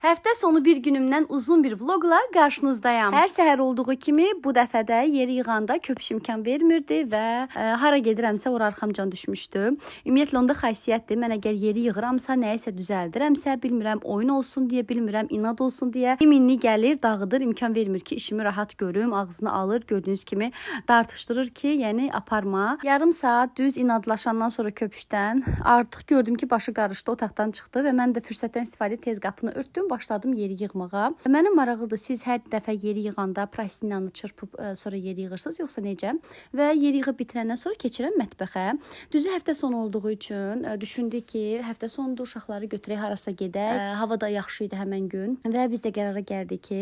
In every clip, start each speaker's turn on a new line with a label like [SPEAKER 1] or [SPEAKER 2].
[SPEAKER 1] Həftə sonu bir günümdən uzun bir vlogla qarşınızdayam. Hər səhər olduğu kimi bu dəfə də yeri yığanda köpüş imkan vermirdi və hara gedirəmsə ora arxamcan düşmüşdü. Ümumiyyətlə onda xasiyyətdir. Mən əgər yeri yığıramsa, nəyisə düzəldirəmsə, bilmirəm oyun olsun deyə, bilmirəm inad olsun deyə, minni gəlir, dağıdır, imkan vermir ki, işimi rahat görüm, ağzını alır, gördüyünüz kimi dartışdırır ki, yəni aparma. Yarım saat düz inadlaşandan sonra köpüşdən artıq gördüm ki, başı qarışdı, otaqdan çıxdı və mən də fürsətdən istifadə tez qapını örtdüm, başladım yeri yığmağa. Mənim maraqlıdır, siz hər dəfə yeri yığanda plastinanı çırpıb sonra yeri yığırsınız, yoxsa necə? Və yeri yığıb bitirəndən sonra keçirəm mətbəxə. Düzü həftə sonu olduğu üçün düşündük ki, həftə sonudur, uşaqları götürək harasa gedək. Hava da yaxşı idi həmən gün və biz də qərara gəldik ki,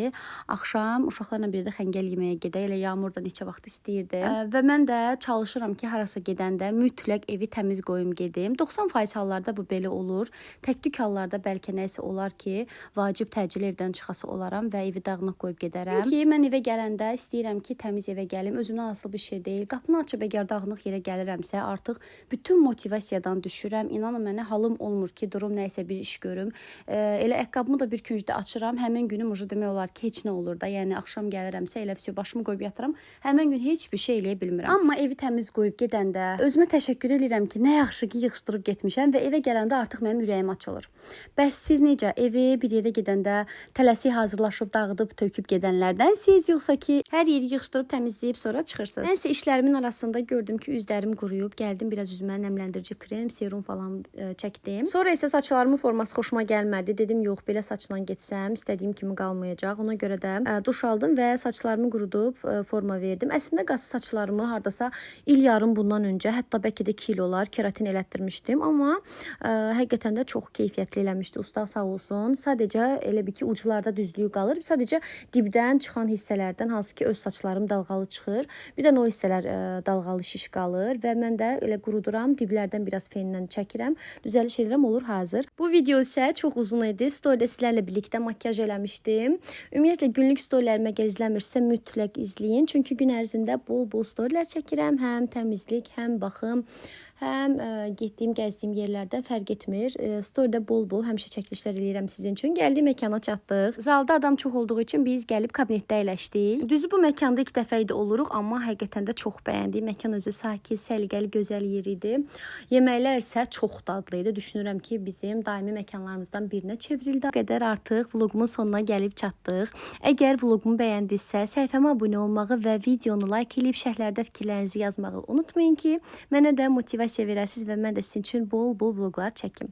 [SPEAKER 1] axşam uşaqlarla birlikdə xəngəl yeməyə gedək. Elə Yağmur da neçə vaxt istəyirdi. Və mən də çalışıram ki, harasa gedəndə mütləq evi təmiz qoyum gedim. 90% hallarda bu belə olur. Tək-tük hallarda bəlkə nəsə olar ki, vacib təcili evdən çıxası olaram və evi dağınıq qoyub gedərəm. Ki mən evə gələndə istəyirəm ki, təmiz evə gəlim. Özümdən asılı bir şey deyil. Qapını açıb əgər dağınıq yerə gəlirəmsə, artıq bütün motivasiyadan düşürəm. İnanın mənə halım olmur ki, durum nəyisə bir iş görüm. Elə ayaqqabımı da bir küncdə açıram. Həmin günüm ucu demək olar ki, heç nə olur da. Yəni axşam gəlirəmsə, elə vəsiyo başımı qoyub yatıram. Həmin gün heç bir şey eləyə bilmirəm. Amma evi təmiz qoyub gedəndə özümə təşəkkür edirəm ki, nə yaxşı ki, yığışdırıb getmişəm və evə gələndə artıq mənim ürəyim açılır. Bəs siz necə evi bir yerə gedəndə tələsik hazırlaşıb, dağıdıb, töküb gedənlərdənsiz, yoxsa ki, hər yeri yığışdırıb, təmizləyib sonra çıxırsınız? Mən isə işlərimin arasında gördüm ki, üzlərim quruyub, gəldim biraz üzümə nəmləndirici krem, serum falan çəkdim. Sonra isə saçlarımın forması xoşuma gəlmədi. Dedim, yox, belə saçla getsəm, istədiyim kimi qalmayacaq. Ona görə də duş aldım və saçlarımı qurudub forma verdim. Əslində qası saçlarımı hardasa il yarım bundan öncə, hətta bəlkə də 2 il olar keratin elətdirmişdim, amma həqiqətən də çox keyfiyyətli eləmişdi. Usta sağ olsun. Sadəcə elə bir ki, uclarda düzlüyü qalır. Sadəcə dibdən çıxan hissələrdən, hansı ki, öz saçlarım dalğalı çıxır. Bir də o hissələr dalğalı şiş qalır və mən də elə quruduram, diblərdən biraz fenlə çəkirəm. Düzəliş edirəm, olur hazır. Bu video isə çox uzun idi. Storydə sizlərlə birlikdə makyaj eləmişdim. Ümumiyyətlə günlük storylərimi əgər izləmirsə mütləq izləyin. Çünki gün ərzində bol-bol storylər çəkirəm. Həm təmizlik, həm baxım, həm getdiyim, gəzdiyim yerlərdən fərq etmir. Storydə bol-bol həmişə çəkilişlər eləyirəm sizin üçün. Gəldik məkana çatdıq. Zalda adam çox olduğu üçün biz gəlib kabinetdə əyləşdik. Düzü bu məkanda ilk dəfə idi oluruq, amma həqiqətən də çox bəyəndim. Məkan özü sakit, səliqəli, gözəl yer idi. Yeməklər isə çox dadlı idi. Düşünürəm ki, bizim daimi məkanlarımızdan birinə çevrildi. Bu qədər artıq vlogumun sonuna gəlib çatdıq. Əgər vlogumu bəyəndinizsə, səhifəmə abunə olmağı və videonu like edib şərhlərdə fikirlərinizi yazmağı unutmayın ki, mənə də motivasiya verəsiniz və mən də sizin üçün bol-bol vloqlar çəkim.